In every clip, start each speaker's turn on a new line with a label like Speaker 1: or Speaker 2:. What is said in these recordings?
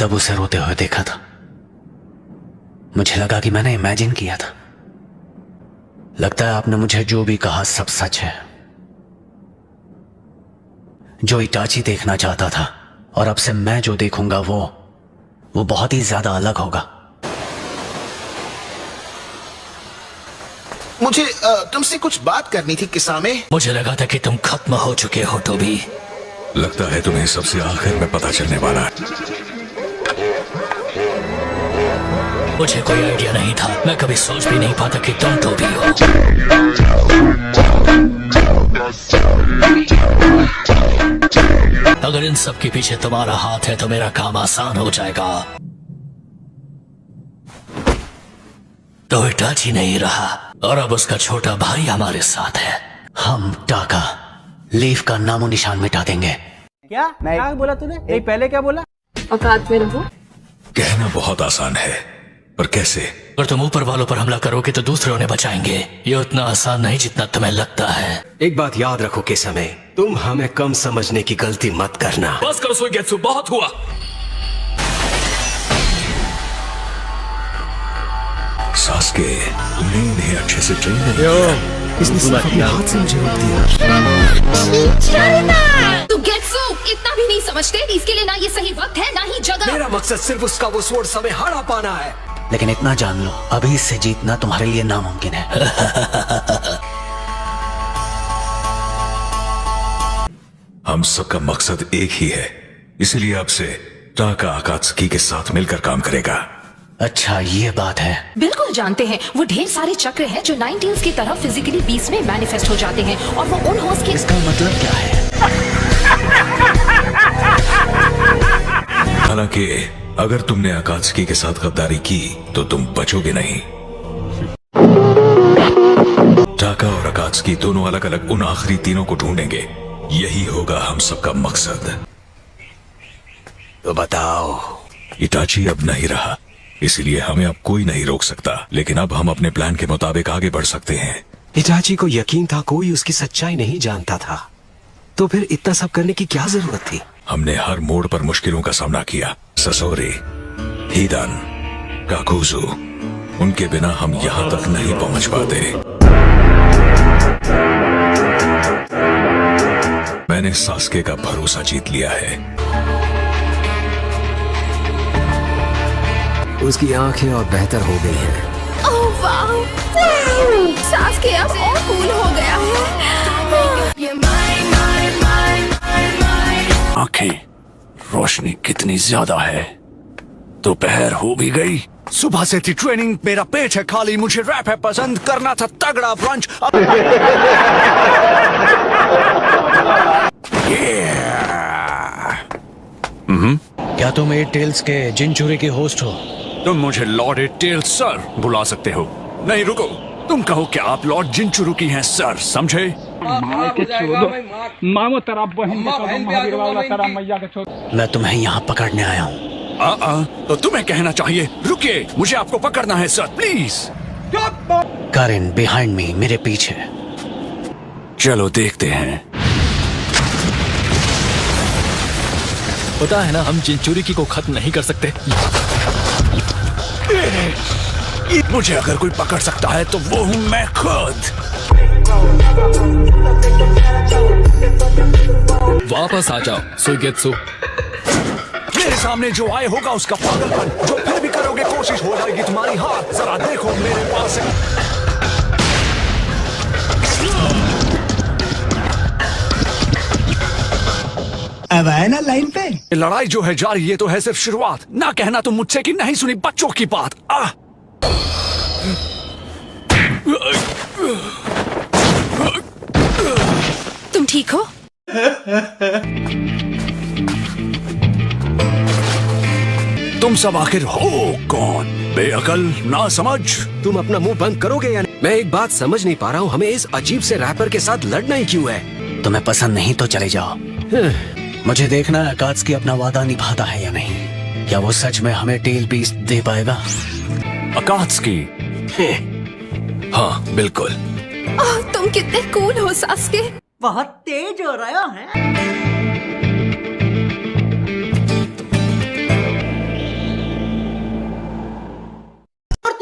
Speaker 1: तब उसे रोते हुए देखा था। मुझे लगा कि मैंने इमेजिन किया था। लगता है आपने मुझे जो भी कहा सब सच है। जो इटाची देखना चाहता था और अब से मैं जो देखूंगा वो बहुत ही ज्यादा अलग होगा।
Speaker 2: मुझे तुमसे कुछ बात करनी थी किसामे।
Speaker 3: मुझे लगा था कि तुम खत्म हो चुके हो तो भी।
Speaker 4: लगता है तुम्हें सबसे आखिर में पता चलने वाला है।
Speaker 3: मुझे कोई आइडिया नहीं था। मैं कभी सोच भी नहीं पाता कि तुम तो भी हो। अगर इन सब के पीछे तुम्हारा हाथ है तो मेरा काम आसान हो जाएगा। तो इटाची नहीं रहा और अब उसका छोटा भाई हमारे साथ है।
Speaker 1: हम टाका लीफ का नामो निशान मिटा देंगे।
Speaker 5: क्या बोला तूने? नहीं, पहले क्या बोला?
Speaker 6: औकात में रहो।
Speaker 4: कहना बहुत आसान है, पर कैसे?
Speaker 3: अगर तुम ऊपर वालों पर हमला करोगे तो दूसरे उन्हें बचाएंगे। ये उतना आसान नहीं जितना तुम्हें लगता है।
Speaker 7: एक बात याद रखो के समय, तुम हमें कम समझने की गलती मत करना।
Speaker 3: बस करो सुइगेत्सु, बहुत हुआ।
Speaker 4: सास्के, तुमने इन्हें अच्छे से ट्रेन नहीं किया। इसने सिर्फ अपने हाथ से मुझे रोक दिया।
Speaker 6: तू गेत्सु इतना भी नहीं समझते। इसके लिए ना ये सही वक्त है ना ही जगह।
Speaker 7: मेरा मकसद सिर्फ उसका वो स्वord समय हरा पाना है।
Speaker 1: लेकिन इतना जान लो, अभी इससे जीतना तुम्हारे लिए नामुमकिन है।
Speaker 4: हम सबका मकसद एक ही है, इसलिए अब से टाका अकात्सुकी के साथ मिलकर काम करेगा।
Speaker 1: अच्छा ये बात है।
Speaker 6: बिल्कुल जानते हैं। वो ढेर सारे चक्र हैं जो 19s की तरह फिजिकली 20 में मैनिफेस्ट हो जाते हैं और वो उन होस्ट के।
Speaker 1: इसका मतलब क्या है?
Speaker 4: हालांकि अगर तुमने अकात्सुकी के साथ गद्दारी की तो तुम बचोगे नहीं। टाका और अकात्सुकी दोनों अलग अलग उन आखिरी तीनों को ढूंढेंगे। यही होगा हम सबका मकसद।
Speaker 7: तो बताओ।
Speaker 4: इटाची अब नहीं रहा, इसलिए हमें अब कोई नहीं रोक सकता। लेकिन अब हम अपने प्लान के मुताबिक आगे बढ़ सकते हैं।
Speaker 7: इटाची को यकीन था कोई उसकी सच्चाई नहीं जानता था, तो फिर इतना सब करने की क्या जरूरत थी?
Speaker 4: हमने हर मोड़ पर मुश्किलों का सामना किया। ससोरी, हिदान, काकुजू, उनके बिना हम यहाँ तक नहीं पहुँच पाते। मैंने सास्के का भरोसा जीत लिया है।
Speaker 7: उसकी आंखें और बेहतर हो गई हैं।
Speaker 6: ओह वाह, सास्के अब और कूल हो गया है।
Speaker 3: आंखें, रोशनी कितनी ज्यादा है। दोपहर हो भी गई।
Speaker 8: सुबह से थी ट्रेनिंग, मेरा पेट है खाली। मुझे रैप है पसंद, करना था तगड़ा ब्रंच।
Speaker 1: क्या तुम एट टेल्स के जिनचूरी के होस्ट हो?
Speaker 8: तुम मुझे लॉर्ड एट टेल्स सर बुला सकते हो। नहीं रुको, तुम कहो कि आप लॉर्ड जिनचुरु की हैं सर, समझे?
Speaker 1: मैं तुम्हें यहाँ पकड़ने आया हूँ।
Speaker 8: तो तुम्हें कहना चाहिए रुकिए, मुझे आपको पकड़ना है sir, please.
Speaker 1: Kieron behind me, मेरे पीछे।
Speaker 8: चलो देखते हैं।
Speaker 3: पता है ना, हम जिनचुरी को खत्म नहीं कर सकते।
Speaker 8: मुझे अगर कोई पकड़ सकता है तो वो हूँ मैं खुद।
Speaker 3: वापस आ जाओ सुइगेत्सु।
Speaker 8: मेरे सामने जो आए होगा उसका पागलपन। जो फिर भी करोगे कोशिश हो जाएगी तुम्हारी हार। जरा देखो मेरे पास है।
Speaker 5: अब आए ना लाइन पे।
Speaker 8: लड़ाई जो है जारी, ये तो है सिर्फ शुरुआत। ना कहना तुम मुझसे कि नहीं सुनी बच्चों की बात।
Speaker 6: तुम ठीक हो?
Speaker 8: तुम सब आखिर हो कौन? बेअकल, ना समझ।
Speaker 7: तुम अपना मुंह बंद करोगे या नहीं? मैं एक बात समझ नहीं पा रहा हूँ, हमें इस अजीब से रैपर के साथ लड़ना ही क्यों है?
Speaker 1: तुम्हें पसंद नहीं तो चले जाओ। मुझे देखना है अकात्सुकी अपना वादा निभाता है या नहीं। क्या वो सच में हमें टेल पीस दे पाएगा?
Speaker 8: अकात्सुकी?
Speaker 4: हाँ बिल्कुल।
Speaker 6: तुम कितने कूल हो सास्के।
Speaker 5: बहुत तेज हो रहा है।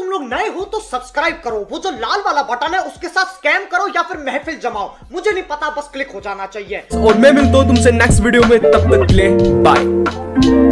Speaker 5: तुम लोग नए हो तो सब्सक्राइब करो, वो जो लाल वाला बटन है उसके साथ स्कैम करो या फिर महफिल जमाओ, मुझे नहीं पता, बस क्लिक हो जाना चाहिए।
Speaker 9: और मैं मिलता हूँ तुमसे नेक्स्ट वीडियो में, तब तक के लिए बाय।